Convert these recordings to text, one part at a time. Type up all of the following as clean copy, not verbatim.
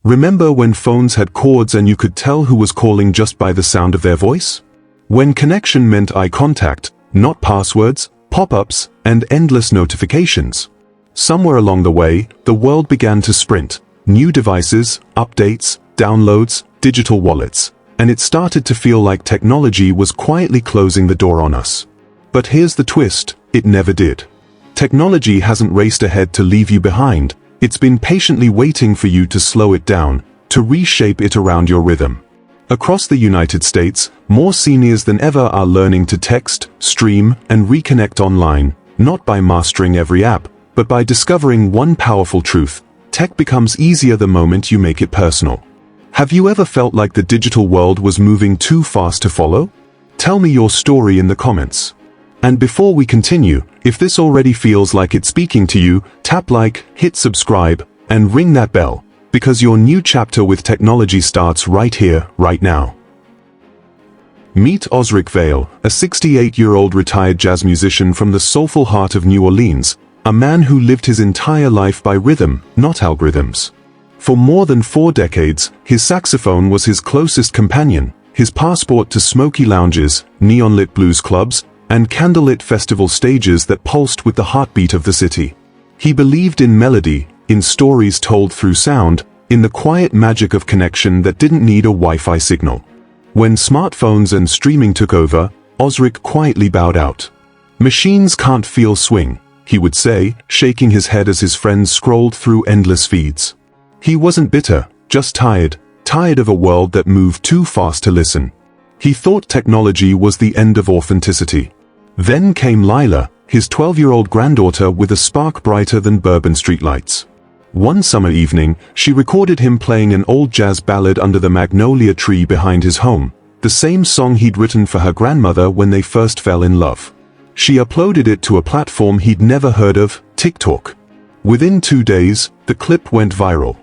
Remember when phones had cords and you could tell who was calling just by the sound of their voice? When connection meant eye contact, not passwords, pop-ups, and endless notifications. Somewhere along the way, the world began to sprint. New devices, updates, downloads, digital wallets. And it started to feel like technology was quietly closing the door on us. But here's the twist, it never did. Technology hasn't raced ahead to leave you behind. It's been patiently waiting for you to slow it down, to reshape it around your rhythm. Across the United States, more seniors than ever are learning to text, stream, and reconnect online, not by mastering every app, but by discovering one powerful truth: tech becomes easier the moment you make it personal. Have you ever felt like the digital world was moving too fast to follow? Tell me your story in the comments. And before we continue, if this already feels like it's speaking to you, tap like, hit subscribe, and ring that bell, because your new chapter with technology starts right here, right now. Meet Osric Vale, a 68-year-old retired jazz musician from the soulful heart of New Orleans, a man who lived his entire life by rhythm, not algorithms. For more than 4 decades, his saxophone was his closest companion, his passport to smoky lounges, neon-lit blues clubs, and candlelit festival stages that pulsed with the heartbeat of the city. He believed in melody, in stories told through sound, in the quiet magic of connection that didn't need a Wi-Fi signal. When smartphones and streaming took over, Osric quietly bowed out. "Machines can't feel swing," he would say, shaking his head as his friends scrolled through endless feeds. He wasn't bitter, just tired of a world that moved too fast to listen. He thought technology was the end of authenticity. Then came Lila, his 12-year-old granddaughter with a spark brighter than Bourbon streetlights. One summer evening, she recorded him playing an old jazz ballad under the magnolia tree behind his home, the same song he'd written for her grandmother when they first fell in love. She uploaded it to a platform he'd never heard of, TikTok. Within 2 days, the clip went viral.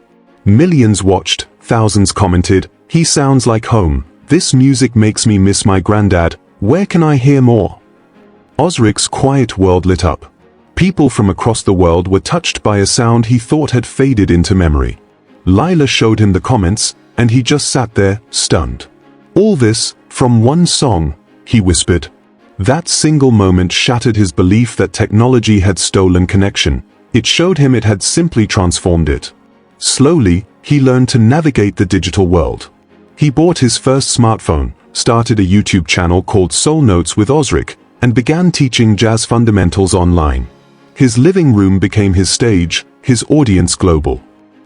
Millions watched, thousands commented, "He sounds like home. This music makes me miss my granddad. Where can I hear more?" Osric's quiet world lit up. People from across the world were touched by a sound he thought had faded into memory. Lila showed him the comments, and he just sat there, stunned. "All this, from one song," he whispered. That single moment shattered his belief that technology had stolen connection. It showed him it had simply transformed it. Slowly, he learned to navigate the digital world. He bought his first smartphone, started a YouTube channel called Soul Notes with Osric, and began teaching jazz fundamentals online. His living room became his stage, his audience global.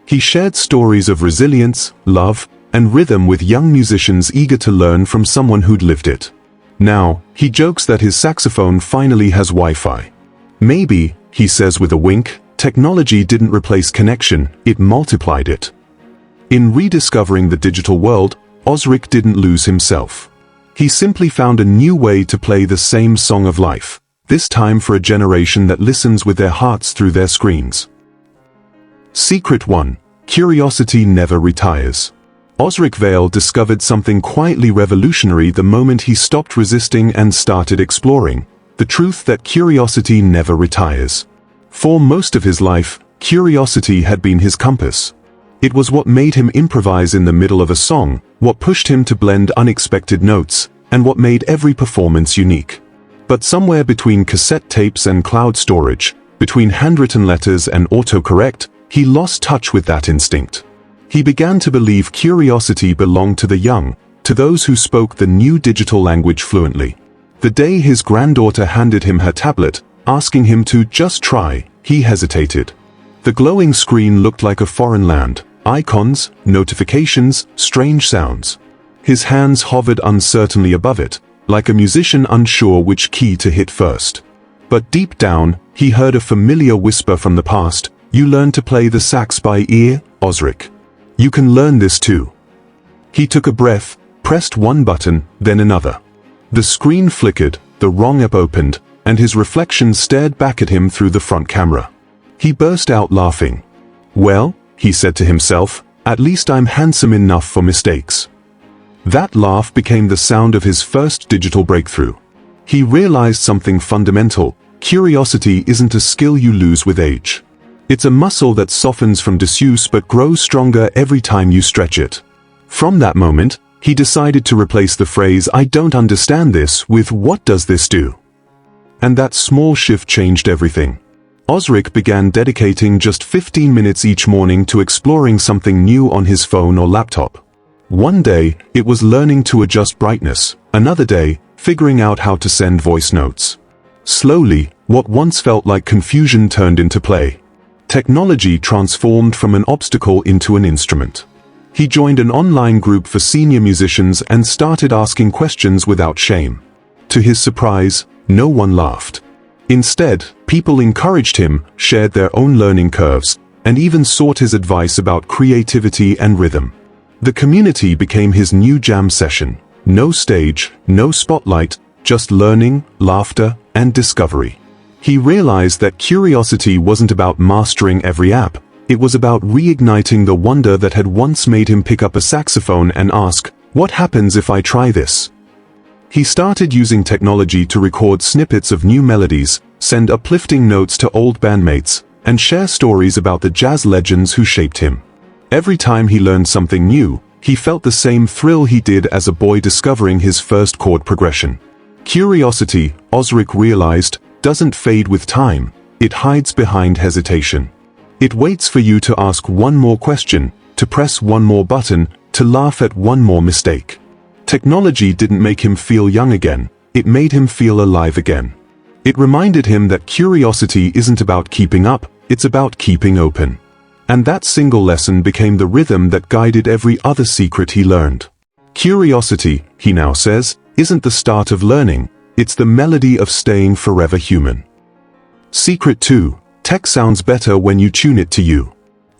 He shared stories of resilience, love, and rhythm with young musicians eager to learn from someone who'd lived it. Now, he jokes that his saxophone finally has Wi-Fi. Maybe, he says with a wink, technology didn't replace connection, it multiplied it. In rediscovering the digital world, Osric didn't lose himself. He simply found a new way to play the same song of life, this time for a generation that listens with their hearts through their screens. Secret 1. Curiosity never retires. Osric Vale discovered something quietly revolutionary the moment he stopped resisting and started exploring: the truth that curiosity never retires. For most of his life, curiosity had been his compass. It was what made him improvise in the middle of a song, what pushed him to blend unexpected notes, and what made every performance unique. But somewhere between cassette tapes and cloud storage, between handwritten letters and autocorrect, he lost touch with that instinct. He began to believe curiosity belonged to the young, to those who spoke the new digital language fluently. The day his granddaughter handed him her tablet, asking him to just try, he hesitated. The glowing screen looked like a foreign land. Icons, notifications, strange sounds. His hands hovered uncertainly above it, like a musician unsure which key to hit first. But deep down, he heard a familiar whisper from the past: "You learn to play the sax by ear, Osric. You can learn this too." He took a breath, pressed one button, then another. The screen flickered, the wrong app opened, and his reflection stared back at him through the front camera. He burst out laughing. "Well," he said to himself, "at least I'm handsome enough for mistakes." That laugh became the sound of his first digital breakthrough. He realized something fundamental: curiosity isn't a skill you lose with age. It's a muscle that softens from disuse but grows stronger every time you stretch it. From that moment, he decided to replace the phrase "I don't understand this" with "What does this do?" And that small shift changed everything. Osric began dedicating just 15 minutes each morning to exploring something new on his phone or laptop. One day, it was learning to adjust brightness. Another day, figuring out how to send voice notes. Slowly, what once felt like confusion turned into play. Technology transformed from an obstacle into an instrument. He joined an online group for senior musicians and started asking questions without shame. To his surprise, no one laughed. Instead, people encouraged him, shared their own learning curves, and even sought his advice about creativity and rhythm. The community became his new jam session. No stage, no spotlight, just learning, laughter, and discovery. He realized that curiosity wasn't about mastering every app. It was about reigniting the wonder that had once made him pick up a saxophone and ask, "What happens if I try this?" He started using technology to record snippets of new melodies, send uplifting notes to old bandmates, and share stories about the jazz legends who shaped him. Every time he learned something new, he felt the same thrill he did as a boy discovering his first chord progression. Curiosity, Osric realized, doesn't fade with time. It hides behind hesitation. It waits for you to ask one more question, to press one more button, to laugh at one more mistake. Technology didn't make him feel young again. It made him feel alive again. It reminded him that curiosity isn't about keeping up, it's about keeping open. And that single lesson became the rhythm that guided every other secret he learned. Curiosity, he now says, isn't the start of learning, it's the melody of staying forever human. Secret 2. Tech sounds better when you tune it to you.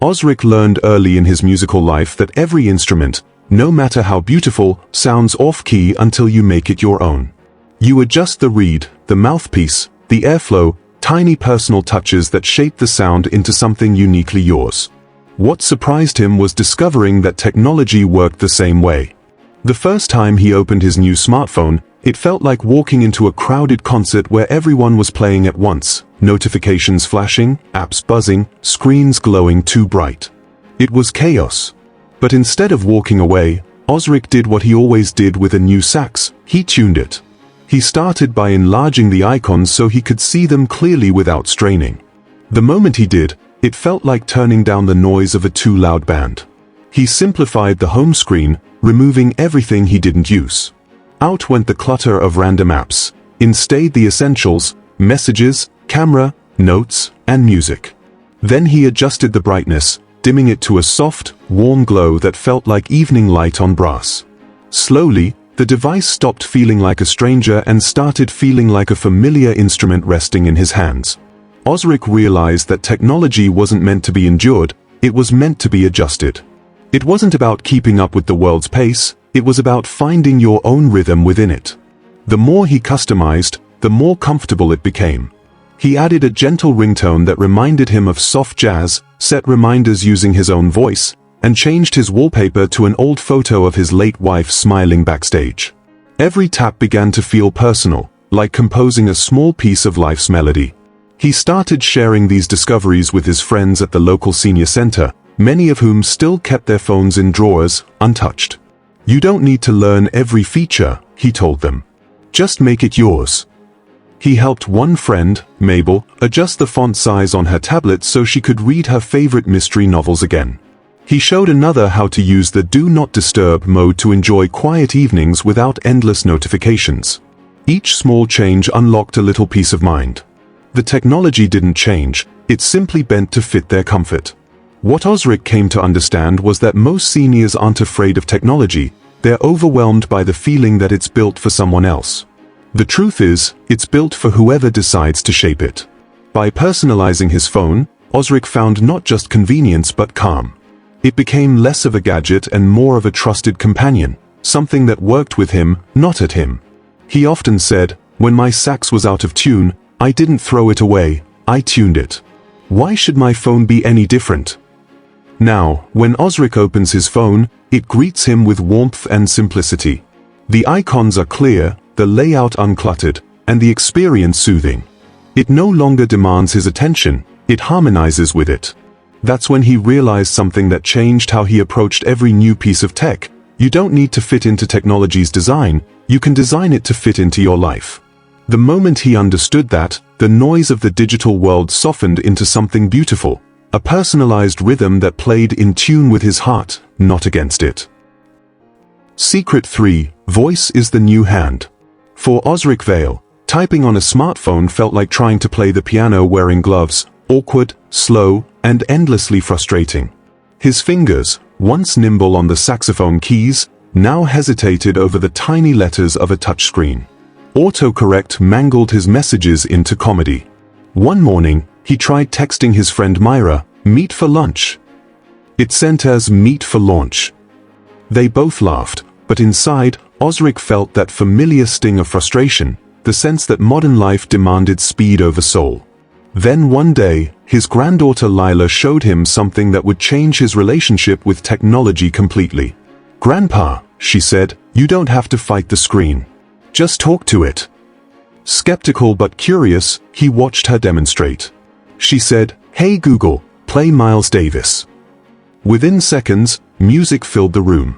Osric learned early in his musical life that every instrument, no matter how beautiful, sounds off-key until you make it your own. You adjust the reed, the mouthpiece, the airflow, tiny personal touches that shape the sound into something uniquely yours. What surprised him was discovering that technology worked the same way. The first time he opened his new smartphone, it felt like walking into a crowded concert where everyone was playing at once, notifications flashing, apps buzzing, screens glowing too bright. It was chaos. But instead of walking away, Osric did what he always did with a new sax: he tuned it. He started by enlarging the icons so he could see them clearly without straining. The moment he did, it felt like turning down the noise of a too loud band. He simplified the home screen, removing everything he didn't use. Out went the clutter of random apps. In stayed the essentials: messages, camera, notes, and music. Then he adjusted the brightness, dimming it to a soft, warm glow that felt like evening light on brass. Slowly, the device stopped feeling like a stranger and started feeling like a familiar instrument resting in his hands. Osric realized that technology wasn't meant to be endured, it was meant to be adjusted. It wasn't about keeping up with the world's pace, it was about finding your own rhythm within it. The more he customized, the more comfortable it became. He added a gentle ringtone that reminded him of soft jazz, set reminders using his own voice, and changed his wallpaper to an old photo of his late wife smiling backstage. Every tap began to feel personal, like composing a small piece of life's melody. He started sharing these discoveries with his friends at the local senior center, many of whom still kept their phones in drawers, untouched. "You don't need to learn every feature," he told them. "Just make it yours." He helped one friend, Mabel, adjust the font size on her tablet so she could read her favorite mystery novels again. He showed another how to use the Do Not Disturb mode to enjoy quiet evenings without endless notifications. Each small change unlocked a little peace of mind. The technology didn't change, it simply bent to fit their comfort. What Osric came to understand was that most seniors aren't afraid of technology, they're overwhelmed by the feeling that it's built for someone else. The truth is, it's built for whoever decides to shape it. By personalizing his phone, Osric found not just convenience but calm. It became less of a gadget and more of a trusted companion, something that worked with him, not at him. He often said, "When my sax was out of tune, I didn't throw it away, I tuned it. Why should my phone be any different?" Now, when Osric opens his phone, it greets him with warmth and simplicity. The icons are clear, the layout uncluttered, and the experience soothing. It no longer demands his attention, It harmonizes with it. That's when he realized something that changed how he approached every new piece of tech. You don't need to fit into technology's design, you can design it to fit into your life. The moment he understood that, the noise of the digital world softened into something beautiful, a personalized rhythm that played in tune with his heart, not against it. Secret 3. Voice is the new hand. For Osric Vale, typing on a smartphone felt like trying to play the piano wearing gloves, awkward, slow, and endlessly frustrating. His fingers, once nimble on the saxophone keys, now hesitated over the tiny letters of a touchscreen. Autocorrect mangled his messages into comedy. One morning, he tried texting his friend Myra, "Meet for lunch." It sent as "Meet for launch." They both laughed, but inside, Osric felt that familiar sting of frustration, the sense that modern life demanded speed over soul. Then one day, his granddaughter Lila showed him something that would change his relationship with technology completely. "Grandpa," she said, "you don't have to fight the screen. Just talk to it." Skeptical but curious, he watched her demonstrate. She said, "Hey Google, play Miles Davis." Within seconds, music filled the room.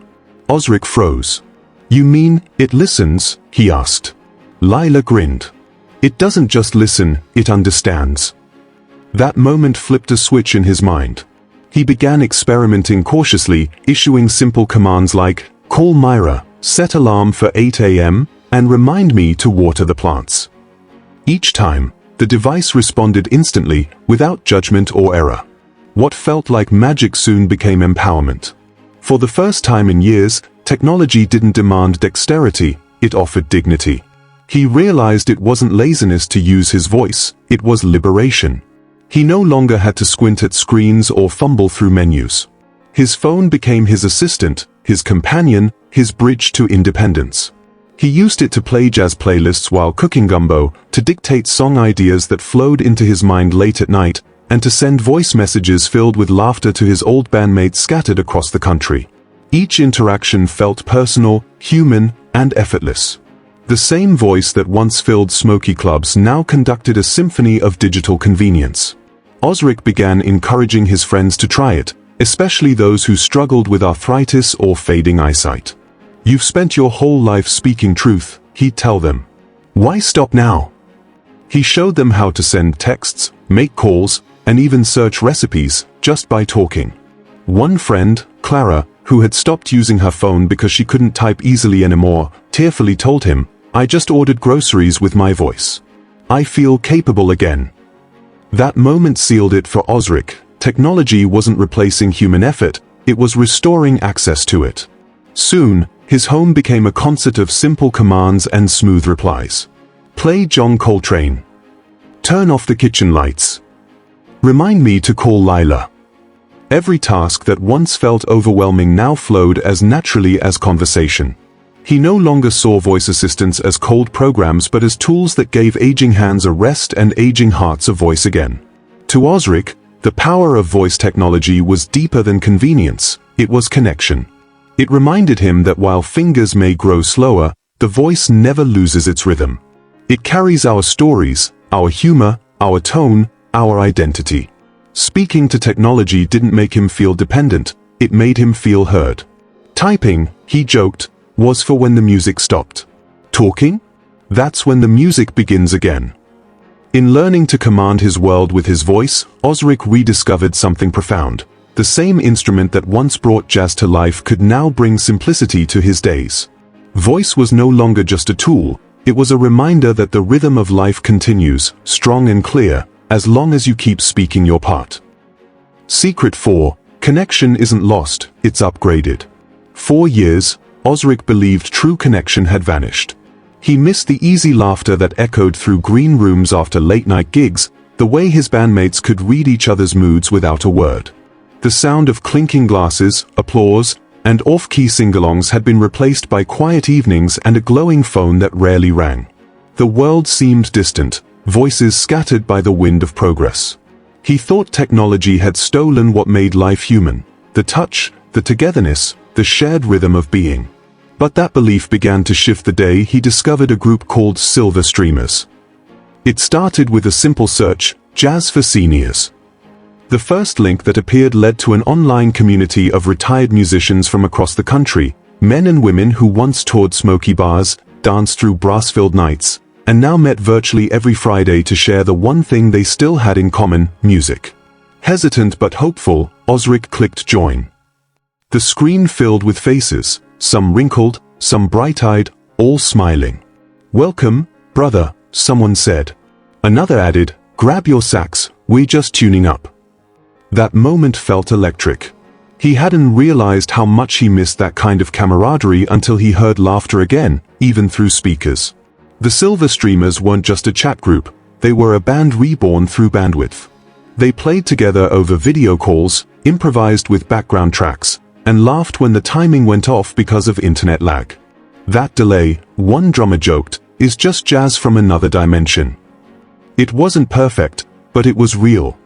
Osric froze. "You mean, it listens?" he asked. Lila grinned. "It doesn't just listen, it understands." That moment flipped a switch in his mind. He began experimenting cautiously, issuing simple commands like, "Call Myra, set alarm for 8 a.m., and remind me to water the plants." Each time, the device responded instantly, without judgment or error. What felt like magic soon became empowerment. For the first time in years, technology didn't demand dexterity, it offered dignity. He realized it wasn't laziness to use his voice, it was liberation. He no longer had to squint at screens or fumble through menus. His phone became his assistant, his companion, his bridge to independence. He used it to play jazz playlists while cooking gumbo, to dictate song ideas that flowed into his mind late at night, and to send voice messages filled with laughter to his old bandmates scattered across the country. Each interaction felt personal, human, and effortless. The same voice that once filled smoky clubs now conducted a symphony of digital convenience. Osric began encouraging his friends to try it, especially those who struggled with arthritis or fading eyesight. "You've spent your whole life speaking truth," he'd tell them. "Why stop now?" He showed them how to send texts, make calls, and even search recipes, just by talking. One friend, Clara, who had stopped using her phone because she couldn't type easily anymore, tearfully told him, "I just ordered groceries with my voice. I feel capable again." That moment sealed it for Osric. Technology wasn't replacing human effort, it was restoring access to it. Soon, his home became a concert of simple commands and smooth replies. "Play John Coltrane." "Turn off the kitchen lights." "Remind me to call Lila." Every task that once felt overwhelming now flowed as naturally as conversation. He no longer saw voice assistants as cold programs but as tools that gave aging hands a rest and aging hearts a voice again. To Osric, the power of voice technology was deeper than convenience, it was connection. It reminded him that while fingers may grow slower, the voice never loses its rhythm. It carries our stories, our humor, our tone, our identity. Speaking to technology didn't make him feel dependent, it made him feel heard. Typing, he joked, was for when the music stopped. Talking? That's when the music begins again. In learning to command his world with his voice, Osric rediscovered something profound. The same instrument that once brought jazz to life could now bring simplicity to his days. Voice was no longer just a tool, it was a reminder that the rhythm of life continues, strong and clear, as long as you keep speaking your part. Secret 4. Connection isn't lost, it's upgraded. For years, Osric believed true connection had vanished. He missed the easy laughter that echoed through green rooms after late-night gigs, the way his bandmates could read each other's moods without a word. The sound of clinking glasses, applause, and off-key sing-alongs had been replaced by quiet evenings and a glowing phone that rarely rang. The world seemed distant, voices scattered by the wind of progress. He thought technology had stolen what made life human, the touch, the togetherness, the shared rhythm of being. But that belief began to shift the day he discovered a group called Silver Streamers. It started with a simple search, Jazz for Seniors. The first link that appeared led to an online community of retired musicians from across the country, men and women who once toured smoky bars, danced through brass-filled nights, and now met virtually every Friday to share the one thing they still had in common: music. Hesitant but hopeful, Osric clicked join. The screen filled with faces, some wrinkled, some bright-eyed, all smiling. "Welcome, brother," someone said. Another added, "Grab your sax, we're just tuning up." That moment felt electric. He hadn't realized how much he missed that kind of camaraderie until he heard laughter again, even through speakers. The Silver Streamers weren't just a chat group, they were a band reborn through bandwidth. They played together over video calls, improvised with background tracks, and laughed when the timing went off because of internet lag. "That delay," one drummer joked, "is just jazz from another dimension." It wasn't perfect, but it was real.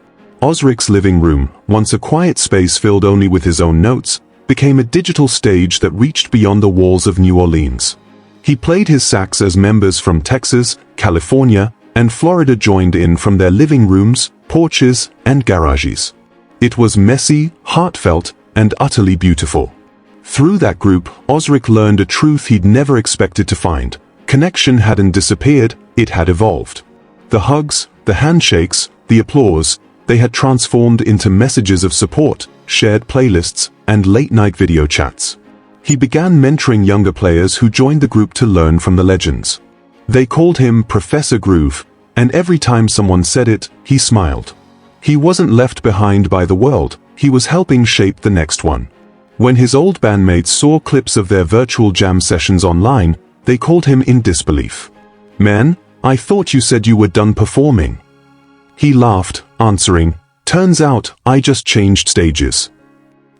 Osric's living room, once a quiet space filled only with his own notes, became a digital stage that reached beyond the walls of New Orleans. He played his sax as members from Texas, California, and Florida joined in from their living rooms, porches, and garages. It was messy, heartfelt, and utterly beautiful. Through that group, Osric learned a truth he'd never expected to find. Connection hadn't disappeared, it had evolved. The hugs, the handshakes, the applause, they had transformed into messages of support, shared playlists, and late-night video chats. He began mentoring younger players who joined the group to learn from the legends. They called him Professor Groove, and every time someone said it, he smiled. He wasn't left behind by the world, he was helping shape the next one. When his old bandmates saw clips of their virtual jam sessions online, they called him in disbelief. "Man, I thought you said you were done performing." He laughed, answering, "Turns out, I just changed stages."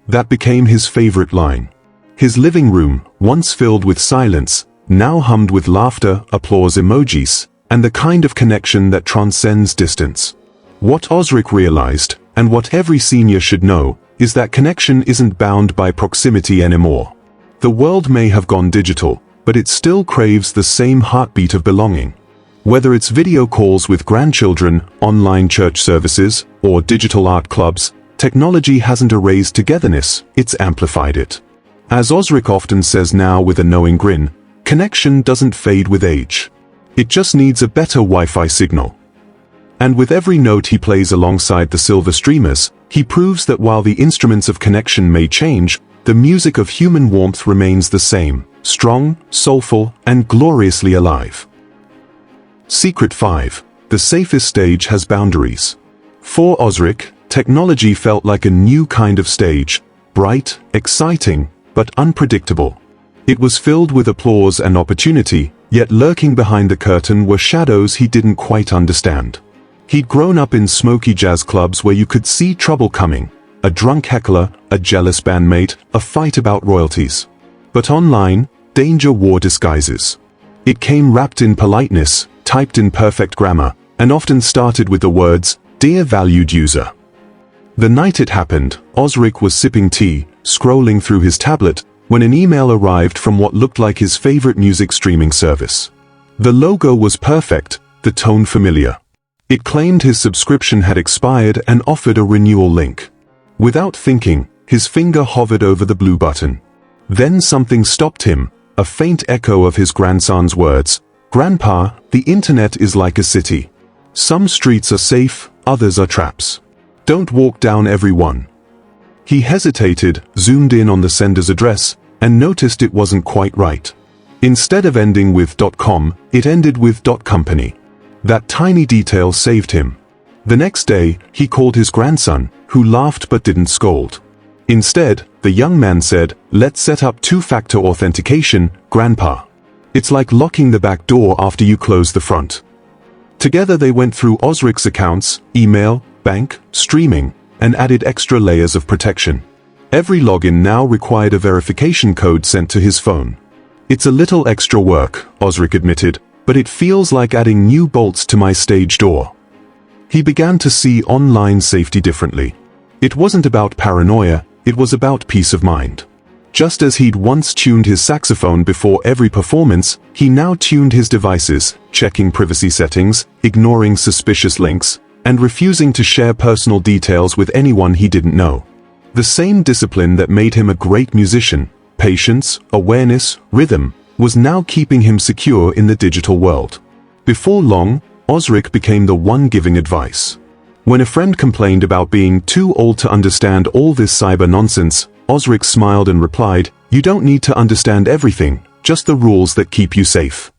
That became his favorite line. His living room, once filled with silence, now hummed with laughter, applause emojis, and the kind of connection that transcends distance. What Osric realized, and what every senior should know, is that connection isn't bound by proximity anymore. The world may have gone digital, but it still craves the same heartbeat of belonging. Whether it's video calls with grandchildren, online church services, or digital art clubs, technology hasn't erased togetherness, it's amplified it. As Osric often says now with a knowing grin, connection doesn't fade with age. It just needs a better Wi-Fi signal. And with every note he plays alongside the Silver Streamers, he proves that while the instruments of connection may change, the music of human warmth remains the same, strong, soulful, and gloriously alive. Secret 5. The safest stage has boundaries. For Osric, technology felt like a new kind of stage, bright, exciting, but unpredictable. It was filled with applause and opportunity, yet lurking behind the curtain were shadows he didn't quite understand. He'd grown up in smoky jazz clubs where you could see trouble coming, a drunk heckler, a jealous bandmate, a fight about royalties. But online, danger wore disguises. It came wrapped in politeness, typed in perfect grammar, and often started with the words, "Dear valued user." The night it happened, Osric was sipping tea, scrolling through his tablet, when an email arrived from what looked like his favorite music streaming service. The logo was perfect, the tone familiar. It claimed his subscription had expired and offered a renewal link. Without thinking, his finger hovered over the blue button. Then something stopped him, a faint echo of his grandson's words, "Grandpa, the internet is like a city. Some streets are safe, others are traps. Don't walk down every one." He hesitated, zoomed in on the sender's address, and noticed it wasn't quite right. Instead of ending with .com, it ended with .company. That tiny detail saved him. The next day, he called his grandson, who laughed but didn't scold. Instead, the young man said, "Let's set up two-factor authentication, Grandpa. It's like locking the back door after you close the front." Together they went through Osric's accounts, email, bank, streaming, and added extra layers of protection. Every login now required a verification code sent to his phone. "It's a little extra work," Osric admitted, "but it feels like adding new bolts to my stage door." He began to see online safety differently. It wasn't about paranoia, it was about peace of mind. Just as he'd once tuned his saxophone before every performance, he now tuned his devices, checking privacy settings, ignoring suspicious links, and refusing to share personal details with anyone he didn't know. The same discipline that made him a great musician, patience, awareness, rhythm, was now keeping him secure in the digital world. Before long, Osric became the one giving advice. When a friend complained about being too old to understand all this cyber nonsense, Osric smiled and replied, "You don't need to understand everything, just the rules that keep you safe."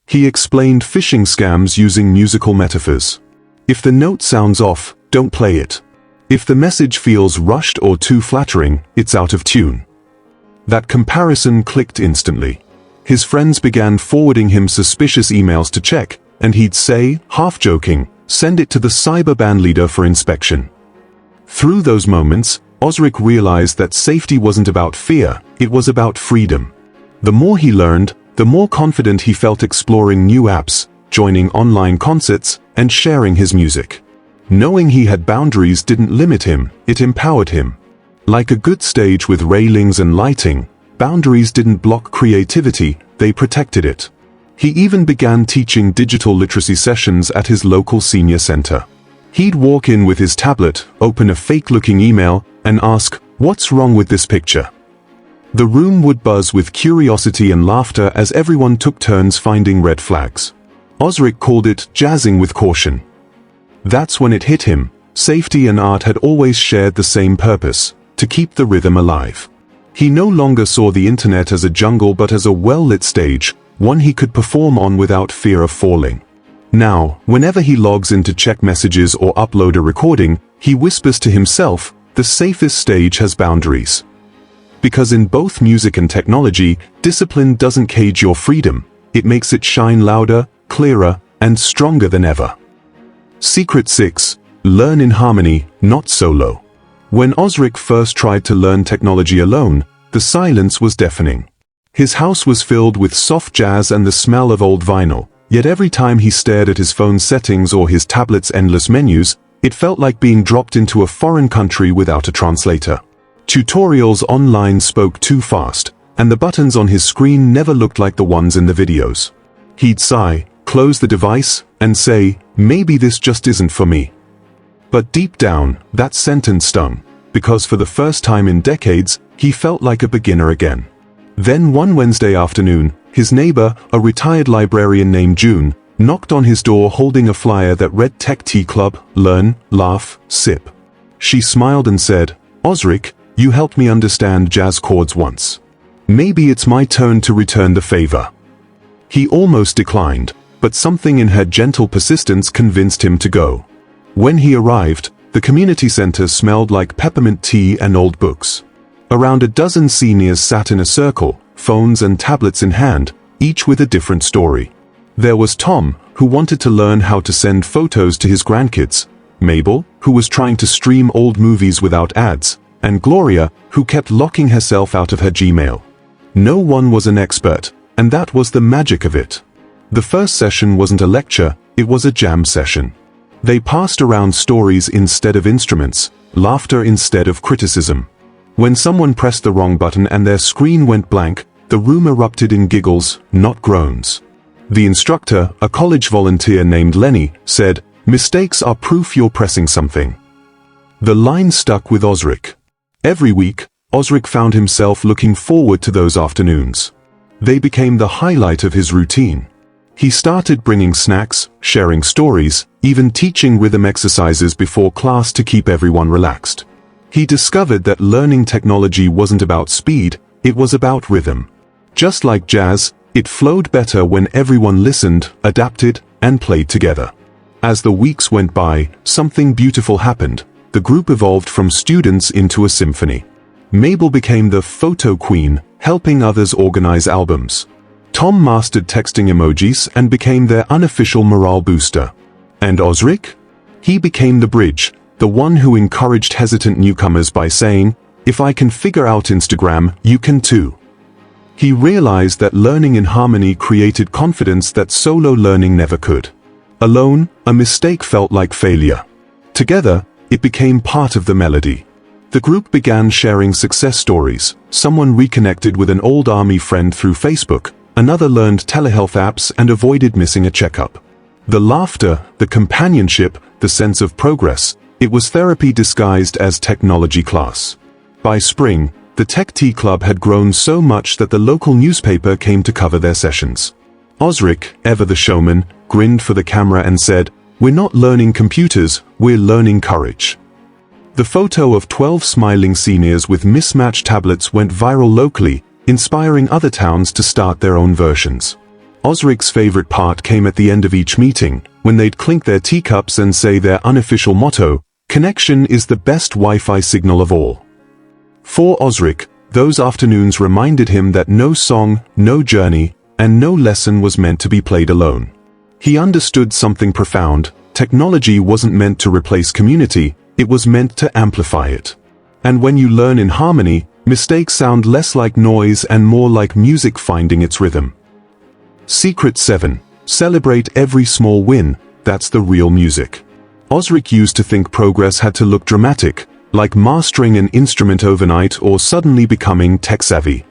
He explained phishing scams using musical metaphors. If the note sounds off, don't play it. If the message feels rushed or too flattering, it's out of tune. That comparison clicked instantly. His friends began forwarding him suspicious emails to check, and he'd say, half joking, "Send it to the cyber band leader for inspection." Through those moments, Osric realized that safety wasn't about fear, it was about freedom. The more he learned, the more confident he felt exploring new apps, joining online concerts, and sharing his music. Knowing he had boundaries didn't limit him, it empowered him. Like a good stage with railings and lighting, boundaries didn't block creativity, they protected it. He even began teaching digital literacy sessions at his local senior center. He'd walk in with his tablet, open a fake-looking email, and ask, "What's wrong with this picture?" The room would buzz with curiosity and laughter as everyone took turns finding red flags. Osric called it jazzing with caution. That's when it hit him. Safety and art had always shared the same purpose, to keep the rhythm alive. He no longer saw the internet as a jungle but as a well-lit stage, one he could perform on without fear of falling. Now, whenever he logs in to check messages or upload a recording, he whispers to himself, "The safest stage has boundaries." Because in both music and technology, discipline doesn't cage your freedom, it makes it shine louder, clearer, and stronger than ever. Secret 6. Learn in harmony, not solo. When Osric first tried to learn technology alone, the silence was deafening. His house was filled with soft jazz and the smell of old vinyl, yet every time he stared at his phone's settings or his tablet's endless menus, it felt like being dropped into a foreign country without a translator. Tutorials online spoke too fast, and the buttons on his screen never looked like the ones in the videos. He'd sigh, close the device, and say, "Maybe this just isn't for me." But deep down, that sentence stung, because for the first time in decades, he felt like a beginner again. Then one Wednesday afternoon, his neighbor, a retired librarian named June, knocked on his door holding a flyer that read Tech Tea Club, Learn, Laugh, Sip. She smiled and said, "Osric, you helped me understand jazz chords once. Maybe it's my turn to return the favor." He almost declined, but something in her gentle persistence convinced him to go. When he arrived, the community center smelled like peppermint tea and old books. Around a dozen seniors sat in a circle, phones and tablets in hand, each with a different story. There was Tom, who wanted to learn how to send photos to his grandkids, Mabel, who was trying to stream old movies without ads, and Gloria, who kept locking herself out of her Gmail. No one was an expert, and that was the magic of it. The first session wasn't a lecture, it was a jam session. They passed around stories instead of instruments, laughter instead of criticism. When someone pressed the wrong button and their screen went blank, the room erupted in giggles, not groans. The instructor, a college volunteer named Lenny, said, "Mistakes are proof you're pressing something." The line stuck with Osric. Every week, Osric found himself looking forward to those afternoons. They became the highlight of his routine. He started bringing snacks, sharing stories, even teaching rhythm exercises before class to keep everyone relaxed. He discovered that learning technology wasn't about speed, it was about rhythm. Just like jazz, it flowed better when everyone listened, adapted, and played together. As the weeks went by, something beautiful happened. The group evolved from students into a symphony. Mabel became the photo queen, helping others organize albums. Tom mastered texting emojis and became their unofficial morale booster. And Osric? He became the bridge, the one who encouraged hesitant newcomers by saying, "If I can figure out Instagram, you can too." He realized that learning in harmony created confidence that solo learning never could. Alone, a mistake felt like failure. Together, it became part of the melody. The group began sharing success stories. Someone reconnected with an old army friend through Facebook, another learned telehealth apps and avoided missing a checkup. The laughter, the companionship, the sense of progress, it was therapy disguised as technology class. By spring, the Tech Tea Club had grown so much that the local newspaper came to cover their sessions. Osric, ever the showman, grinned for the camera and said, "We're not learning computers, we're learning courage." The photo of 12 smiling seniors with mismatched tablets went viral locally, inspiring other towns to start their own versions. Osric's favorite part came at the end of each meeting, when they'd clink their teacups and say their unofficial motto, "Connection is the best Wi-Fi signal of all." For Osric, those afternoons reminded him that no song, no journey, and no lesson was meant to be played alone. He understood something profound: technology wasn't meant to replace community, it was meant to amplify it. And when you learn in harmony, mistakes sound less like noise and more like music finding its rhythm. Secret 7. Celebrate every small win, that's the real music. Osric used to think progress had to look dramatic, like mastering an instrument overnight or suddenly becoming tech-savvy.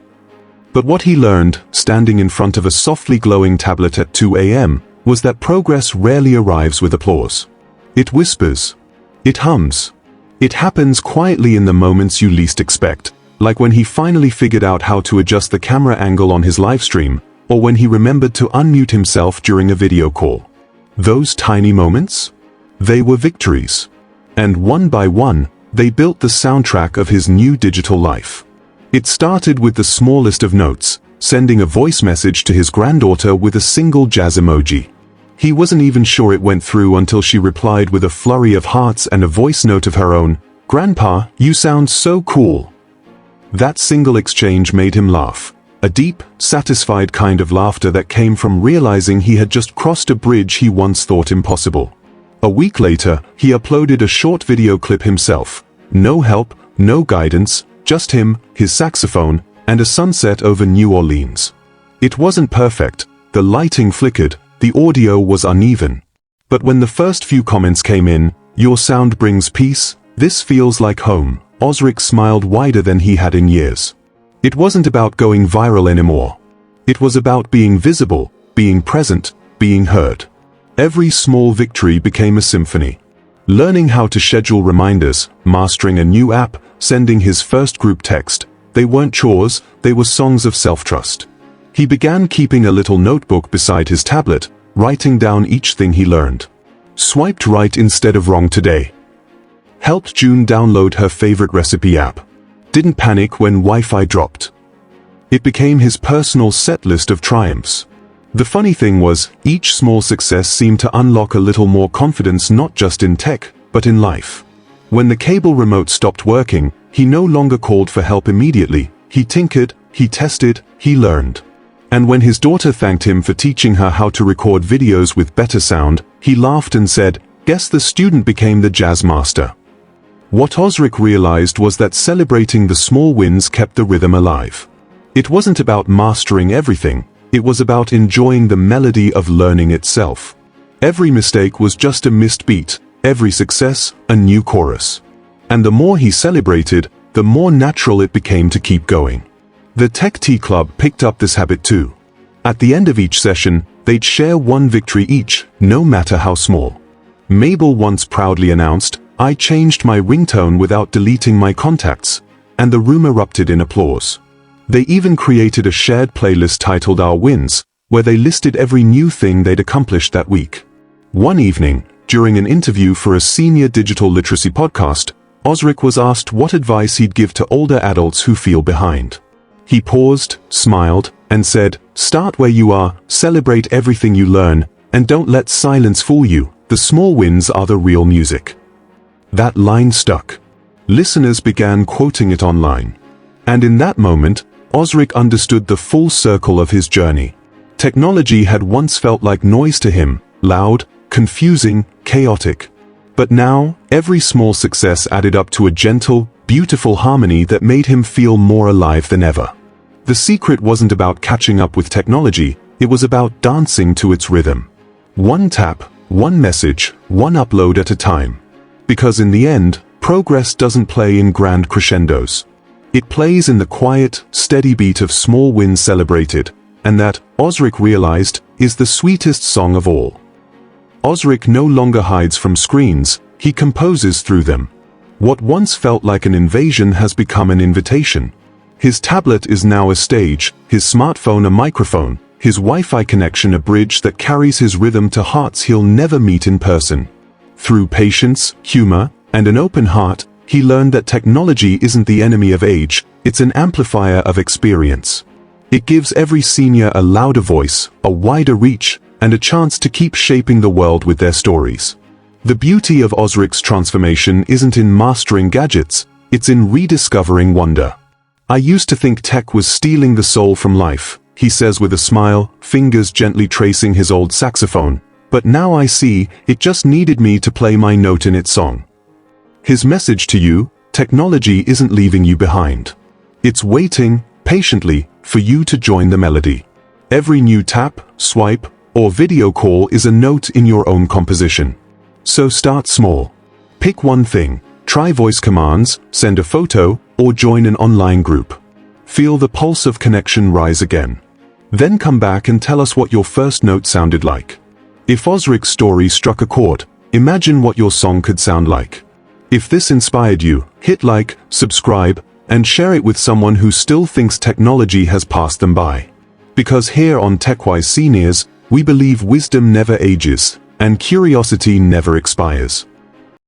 But what he learned, standing in front of a softly glowing tablet at 2 a.m., was that progress rarely arrives with applause. It whispers. It hums. It happens quietly in the moments you least expect, like when he finally figured out how to adjust the camera angle on his livestream, or when he remembered to unmute himself during a video call. Those tiny moments? They were victories. And one by one, they built the soundtrack of his new digital life. It started with the smallest of notes, sending a voice message to his granddaughter with a single jazz emoji. He wasn't even sure it went through until she replied with a flurry of hearts and a voice note of her own, "Grandpa, you sound so cool." That single exchange made him laugh, a deep, satisfied kind of laughter that came from realizing he had just crossed a bridge he once thought impossible. A week later, he uploaded a short video clip himself. No help, no guidance, just him, his saxophone, and a sunset over New Orleans. It wasn't perfect, the lighting flickered, the audio was uneven. But when the first few comments came in, "Your sound brings peace, this feels like home," Osric smiled wider than he had in years. It wasn't about going viral anymore. It was about being visible, being present, being heard. Every small victory became a symphony. Learning how to schedule reminders, mastering a new app, sending his first group text, they weren't chores, they were songs of self-trust. He began keeping a little notebook beside his tablet, writing down each thing he learned. Swiped right instead of wrong today. Helped June download her favorite recipe app. Didn't panic when Wi-Fi dropped. It became his personal set list of triumphs. The funny thing was, each small success seemed to unlock a little more confidence not just in tech, but in life. When the cable remote stopped working, he no longer called for help immediately. He tinkered, he tested, he learned. And when his daughter thanked him for teaching her how to record videos with better sound, he laughed and said, "Guess the student became the jazz master." What Osric realized was that celebrating the small wins kept the rhythm alive. It wasn't about mastering everything, it was about enjoying the melody of learning itself. Every mistake was just a missed beat, every success, a new chorus. And the more he celebrated, the more natural it became to keep going. The Tech Tea Club picked up this habit too. At the end of each session, they'd share one victory each, no matter how small. Mabel once proudly announced, "I changed my ringtone without deleting my contacts," and the room erupted in applause. They even created a shared playlist titled Our Wins, where they listed every new thing they'd accomplished that week. One evening, during an interview for a senior digital literacy podcast, Osric was asked what advice he'd give to older adults who feel behind. He paused, smiled, and said, "Start where you are, celebrate everything you learn, and don't let silence fool you. The small wins are the real music." That line stuck. Listeners began quoting it online. And in that moment, Osric understood the full circle of his journey. Technology had once felt like noise to him, loud, confusing, chaotic. But now, every small success added up to a gentle, beautiful harmony that made him feel more alive than ever. The secret wasn't about catching up with technology, it was about dancing to its rhythm. One tap, one message, one upload at a time. Because in the end, progress doesn't play in grand crescendos. It plays in the quiet, steady beat of small wins celebrated, and that, Osric realized, is the sweetest song of all. Osric no longer hides from screens, he composes through them. What once felt like an invasion has become an invitation. His tablet is now a stage, his smartphone a microphone, his Wi-Fi connection a bridge that carries his rhythm to hearts he'll never meet in person. Through patience, humor, and an open heart, he learned that technology isn't the enemy of age, it's an amplifier of experience. It gives every senior a louder voice, a wider reach, and a chance to keep shaping the world with their stories. The beauty of Osric's transformation isn't in mastering gadgets, it's in rediscovering wonder. I used to think tech was stealing the soul from life, he says with a smile, fingers gently tracing his old saxophone. But now I see, it just needed me to play my note in its song. His message to you: technology isn't leaving you behind. It's waiting, patiently, for you to join the melody. Every new tap, swipe, or video call is a note in your own composition. So start small. Pick one thing, try voice commands, send a photo, or join an online group. Feel the pulse of connection rise again. Then come back and tell us what your first note sounded like. If Osric's story struck a chord, imagine what your song could sound like. If this inspired you, hit like, subscribe, and share it with someone who still thinks technology has passed them by. Because here on Techwise Seniors, we believe wisdom never ages, and curiosity never expires.